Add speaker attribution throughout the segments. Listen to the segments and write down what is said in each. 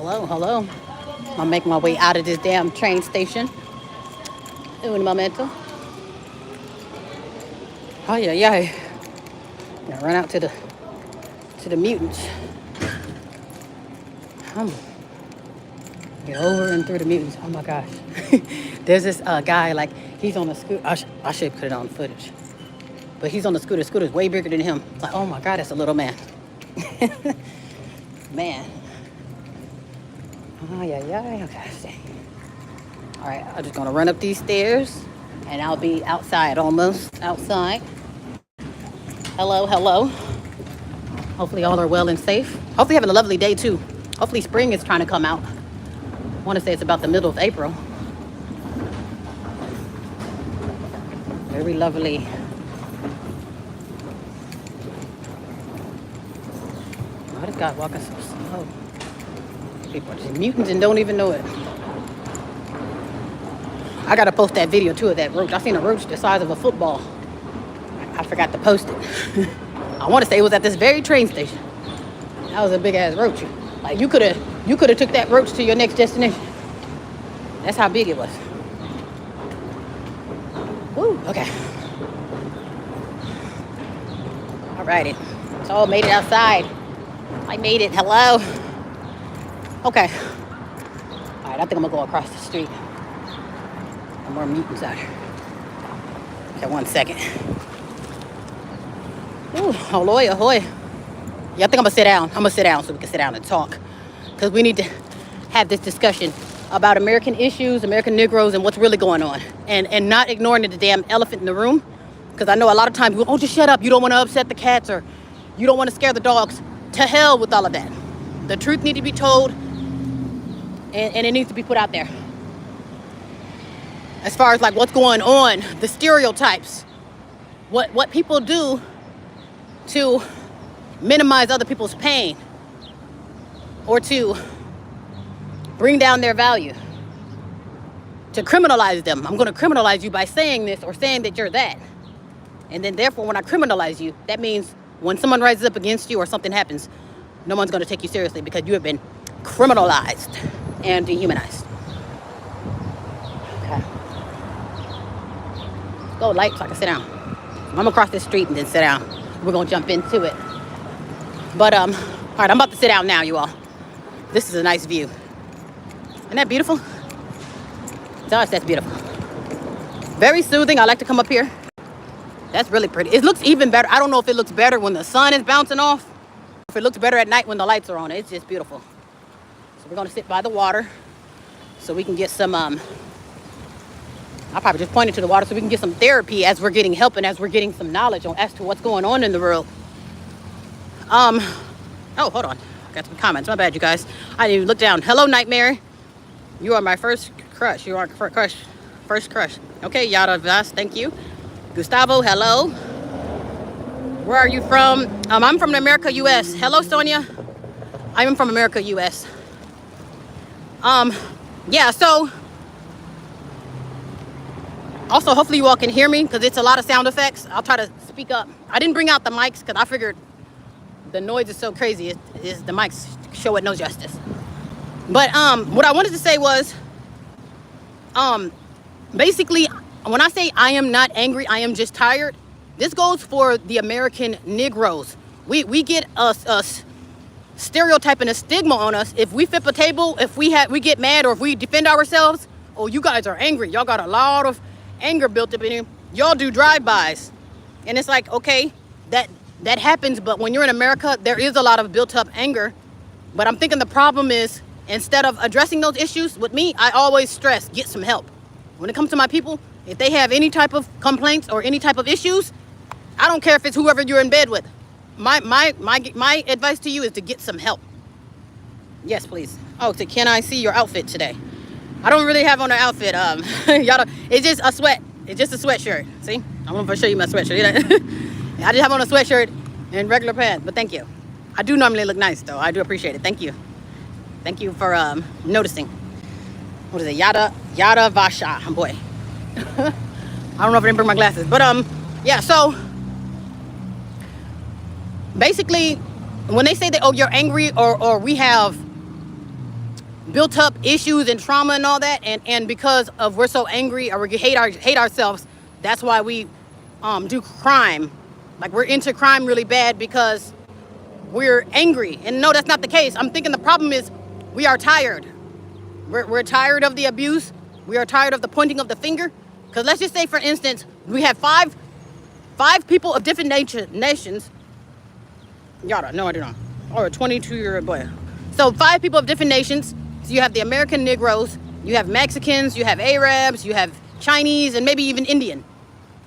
Speaker 1: Hello, hello. I'm making my way out of this damn train station. Un momento. Oh yeah, yeah. Gonna run out to the mutants. Get over and through the mutants. Oh my gosh. There's this guy, like, he's on a scooter. I should put it on footage. But he's on the scooter. Scooter's way bigger than him. Like, oh my God, that's a little man. Man. Oh yeah, yeah. Okay, stay. All right, I'm just gonna run up these stairs and I'll be outside, almost outside. Hello, hello. Hopefully all are well and safe. Hopefully having a lovely day too. Hopefully spring is trying to come out. I want to say it's about the middle of April. Very lovely. Why is God walking so slow? People are just mutants and don't even know it. I gotta post that video too of that roach. I seen a roach the size of a football. I forgot to post it. I want to say it was at this very train station. That was a big ass roach. Like you could have took that roach to your next destination. That's how big it was. Woo, okay. Alrighty. So made it outside. I made it. Hello. Okay. Alright, I think I'm gonna go across the street. No more mutants out here. Okay, 1 second. Ooh, ahoy, ahoy. Yeah, I think I'm gonna sit down. I'm gonna sit down so we can sit down and talk. Because we need to have this discussion about American issues, American Negroes, and what's really going on. And not ignoring the damn elephant in the room. Because I know a lot of times, oh, just shut up. You don't want to upset the cats or you don't want to scare the dogs. To hell with all of that. The truth needs to be told and it needs to be put out there. As far as like what's going on, the stereotypes, what people do to minimize other people's pain or to bring down their value, to criminalize them. I'm going to criminalize you by saying this or saying that you're that. And then therefore, when I criminalize you, that means when someone rises up against you or something happens, no one's going to take you seriously because you have been criminalized and dehumanized. Okay. Go light so I can sit down. I'm going to cross this street and then sit down. We're going to jump into it. But, all right, I'm about to sit down now, you all. This is a nice view. Isn't that beautiful? Gosh, that's beautiful. Very soothing. I like to come up here. That's really pretty. It looks even better. I don't know if it looks better when the sun is bouncing off. If it looks better at night when the lights are on. It's just beautiful. So we're going to sit by the water so we can get some, I'll probably just point it to the water so we can get some therapy as we're getting help and as we're getting some knowledge on as to what's going on in the world. Oh, hold on. I got some comments. My bad, you guys. I didn't even look down. Hello, Nightmare. You are my first crush. You are first crush. Okay, Yada Vas, thank you. Gustavo, hello. Where are you from? I'm from America, U.S. Hello, Sonia. I am from America, U.S. Yeah, so also hopefully you all can hear me because it's a lot of sound effects. I'll try to speak up. I didn't bring out the mics because I figured the noise is so crazy. The mics show it no justice. But what I wanted to say was, basically, when I say I am not angry, I am just tired. This goes for the American Negroes. We get a stereotype and a stigma on us if we flip a table, if we get mad or if we defend ourselves. Oh, you guys are angry. Y'all got a lot of anger built up in you. Y'all do drive-bys, and it's like, okay, that happens. But when you're in America, there is a lot of built-up anger. But I'm thinking the problem is, instead of addressing those issues with me, I always stress, get some help. When it comes to my people, if they have any type of complaints or any type of issues, I don't care if it's whoever you're in bed with. My advice to you is to get some help. Yes, please. Oh, so can I see your outfit today? I don't really have on an outfit. Y'all, it's just a sweat. It's just a sweatshirt. See? I'm gonna show you my sweatshirt. I just have on a sweatshirt and regular pants, but thank you. I do normally look nice though. I do appreciate it. Thank you. Thank you for noticing. What is it? Yada Vasha. Oh boy. I don't know if I didn't bring my glasses, but yeah, so basically when they say that, oh, you're angry or we have built up issues and trauma and all that, and because of we're so angry or we hate ourselves, that's why we do crime. Like we're into crime really bad because we're angry. And no, that's not the case. I'm thinking the problem is we are tired. We're tired of the abuse. We are tired of the pointing of the finger. Because let's just say, for instance, we have five people of different nations. Yada, no, I do not. Or a 22-year-old boy. So 5 people of different nations. So you have the American Negroes, you have Mexicans, you have Arabs, you have Chinese, and maybe even Indian.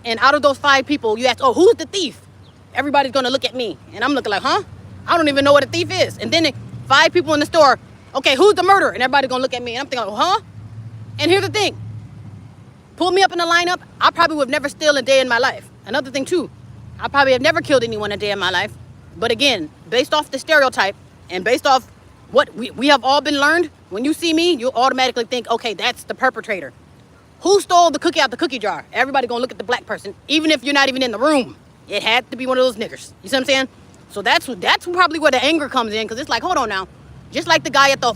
Speaker 1: And out of those 5 people, you ask, oh, who's the thief? Everybody's gonna look at me. And I'm looking like, huh? I don't even know what a thief is. And then 5 people in the store, okay, who's the murderer? And everybody's gonna look at me. And I'm thinking, huh? And here's the thing. Pull me up in the lineup, I probably would have never stolen a day in my life. Another thing too, I probably have never killed anyone a day in my life. But again, based off the stereotype and based off what we have all been learned, when you see me, you'll automatically think, okay, that's the perpetrator. Who stole the cookie out the cookie jar? Everybody gonna look at the black person, even if you're not even in the room. It had to be one of those niggers. You see what I'm saying? So that's probably where the anger comes in, because it's like, hold on now. Just like the guy at the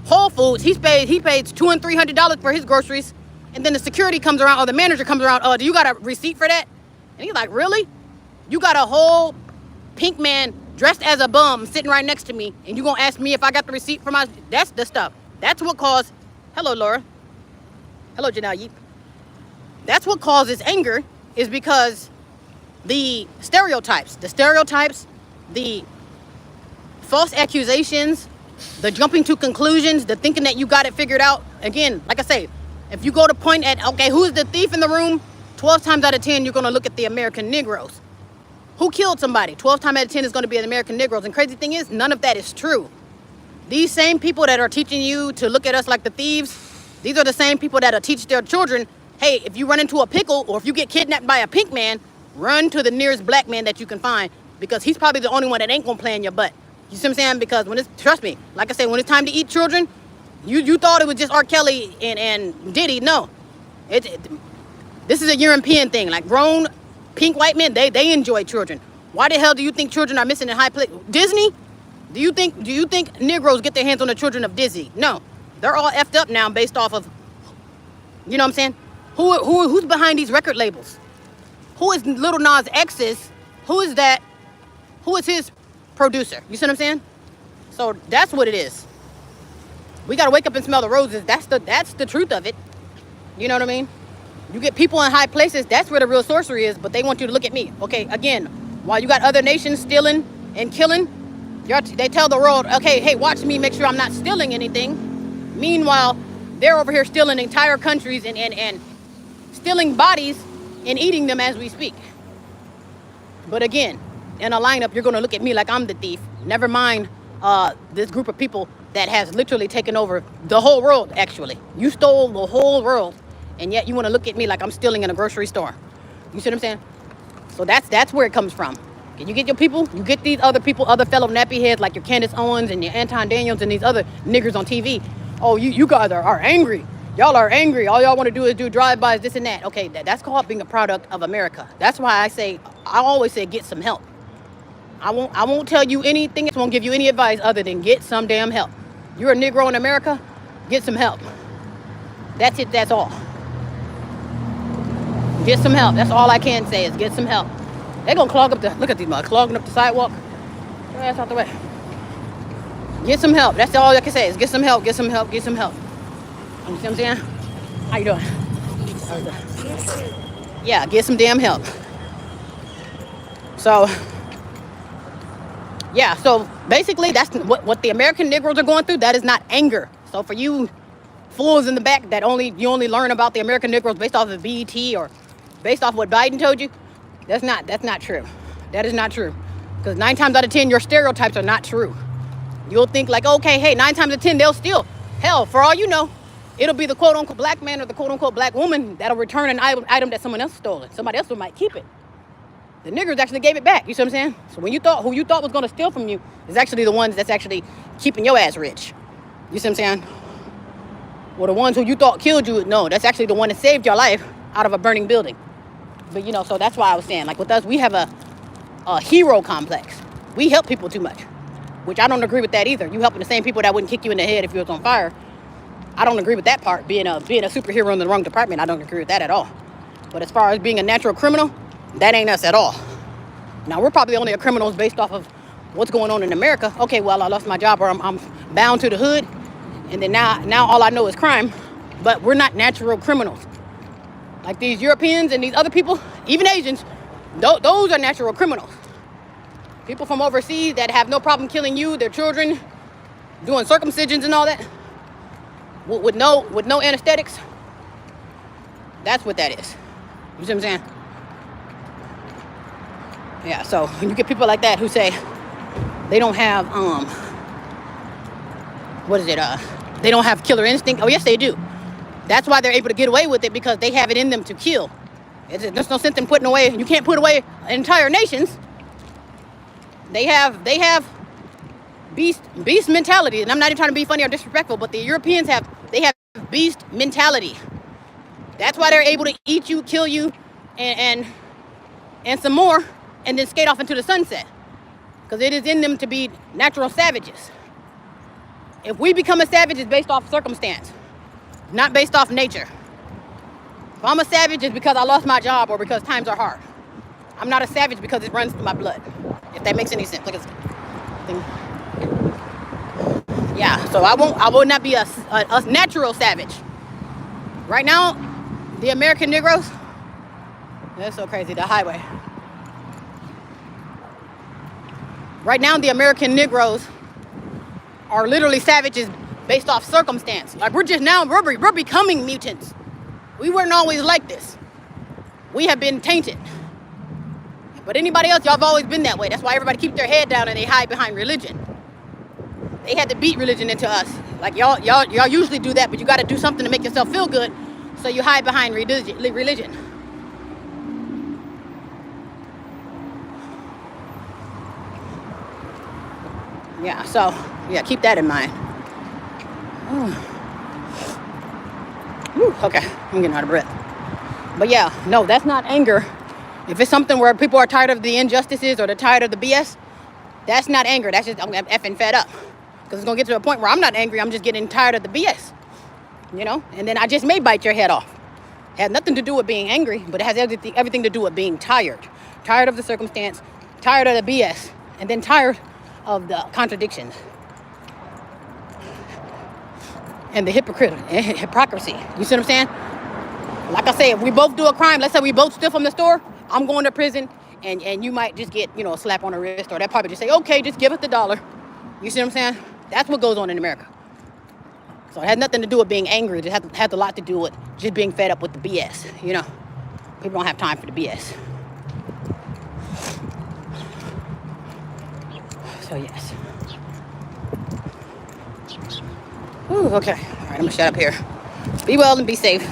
Speaker 1: Whole Foods, he paid $200 and $300 for his groceries, and then the security comes around, or the manager comes around, do you got a receipt for that? And he's like, really? You got a whole pink man dressed as a bum sitting right next to me, and you gonna ask me if I got the receipt for my... That's the stuff. That's what caused... Hello, Laura. Hello, Janelle Yeep. That's what causes anger, is because the stereotypes, the false accusations, the jumping to conclusions, the thinking that you got it figured out. Again, like I say, if you go to point at, okay, who's the thief in the room? 12 times out of 10, you're gonna look at the American Negroes. Who killed somebody? 12 times out of 10 is going to be the American Negroes. And crazy thing is, none of that is true. These same people that are teaching you to look at us like the thieves, these are the same people that will teach their children, hey, if you run into a pickle or if you get kidnapped by a pink man, run to the nearest black man that you can find, because he's probably the only one that ain't going to play in your butt. You see what I'm saying? Because trust me, like I say, when it's time to eat children, you thought it was just R. Kelly and Diddy. No. This is a European thing. Like grown pink white men, they enjoy children. Why the hell do you think children are missing in high place? Disney? Do you think Negroes get their hands on the children of Disney? No. They're all effed up now based off of, you know what I'm saying? Who's behind these record labels? Who is Lil Nas X's? Who is that? Who is his producer? You see what I'm saying? So that's what it is. We gotta wake up and smell the roses. That's the truth of it. You know what I mean? You get people in high places, that's where the real sorcery is, but they want you to look at me. Okay, again, while you got other nations stealing and killing, they tell the world, okay, hey, watch me, make sure I'm not stealing anything. Meanwhile, they're over here stealing entire countries and stealing bodies and eating them as we speak. But again, in a lineup, you're gonna look at me like I'm the thief. Never mind this group of people that has literally taken over the whole world, actually. You stole the whole world. And yet you want to look at me like I'm stealing in a grocery store. You see what I'm saying? So that's where it comes from. Can you get your people? You get these other people, other fellow nappy heads like your Candace Owens and your Anton Daniels and these other niggers on TV. Oh, you guys are angry. Y'all are angry. All y'all want to do is do drive-bys, this and that. Okay, that's called being a product of America. That's why I always say get some help. I won't tell you anything. I won't give you any advice other than get some damn help. You're a Negro in America, get some help. That's it, that's all. Get some help. That's all I can say is get some help. They're going to clog up look at these motherfuckers, clogging up the sidewalk. Get your ass out the way. Get some help. That's all I can say is get some help, get some help, get some help. You see what I'm saying? How you doing? Yeah, get some damn help. So, yeah, so basically that's what the American Negroes are going through. That is not anger. So for you fools in the back that you only learn about the American Negroes based off of BET or based off what Biden told you, that's not true. That is not true. Because 9 times out of 10, your stereotypes are not true. You'll think like, okay, hey, 9 times out of 10, they'll steal. Hell, for all you know, it'll be the quote-unquote black man or the quote-unquote black woman that'll return an item that someone else stole. Somebody else might keep it. The niggers actually gave it back. You see what I'm saying? So when who you thought was going to steal from you is actually the ones that's actually keeping your ass rich. You see what I'm saying? Well, the ones who you thought killed you, no, that's actually the one that saved your life out of a burning building. But, so that's why I was saying, like with us, we have a hero complex. We help people too much. which I don't agree with that either. You helping the same people that wouldn't kick you in the head if you was on fire. I don't agree with that part. Being a superhero in the wrong department, I don't agree with that at all. But as far as being a natural criminal, that ain't us at all. Now, we're probably only criminals based off of what's going on in America. Okay, well, I lost my job, or I'm bound to the hood, and then now all I know is crime. But we're not natural criminals. Like these Europeans and these other people, even Asians, those are natural criminals. People from overseas that have no problem killing you, their children, doing circumcisions and all that, with no anesthetics. That's what that is. You see what I'm saying? Yeah, so when you get people like that who say they don't have, they don't have killer instinct. Oh, yes, they do. That's why they're able to get away with it, because they have it in them to kill. There's no sense in putting away, you can't put away entire nations. They have beast mentality. And I'm not even trying to be funny or disrespectful, but the Europeans have beast mentality. That's why they're able to eat you, kill you, and some more, and then skate off into the sunset. Because it is in them to be natural savages. If we become a savage, it's based off circumstance, not based off nature. If I'm a savage, it's because I lost my job or because times are hard. I'm not a savage because it runs through my blood. If that makes any sense. Look at this thing. Yeah, so I will not be a natural savage. Right now, the American Negroes, that's so crazy, the highway. Right now, the American Negroes are literally savages based off circumstance. Like we're becoming mutants. We weren't always like this. We have been tainted. But anybody else, y'all have always been that way. That's why everybody keeps their head down and they hide behind religion. They had to beat religion into us. Like y'all usually do that, but you got to do something to make yourself feel good. So you hide behind religion. Yeah, so, yeah, keep that in mind. Ooh, okay, I'm getting out of breath. But yeah, no, that's not anger. If it's something where people are tired of the injustices or they're tired of the BS, that's not anger. That's just, I'm effing fed up. Because it's going to get to a point where I'm not angry. I'm just getting tired of the BS. You know? And then I just may bite your head off. It has nothing to do with being angry, but it has everything to do with being tired. Tired of the circumstance, tired of the BS, and then tired of the contradictions and the hypocrisy. You see what I'm saying? Like I say, if we both do a crime, let's say we both steal from the store, I'm going to prison, and you might just get, a slap on the wrist, or that probably just say, okay, just give us the $1. You see what I'm saying? That's what goes on in America. So it has nothing to do with being angry. It has a lot to do with just being fed up with the BS. People don't have time for the BS. So yes. Ooh, okay. All right, I'm gonna shut up here. Be well and be safe.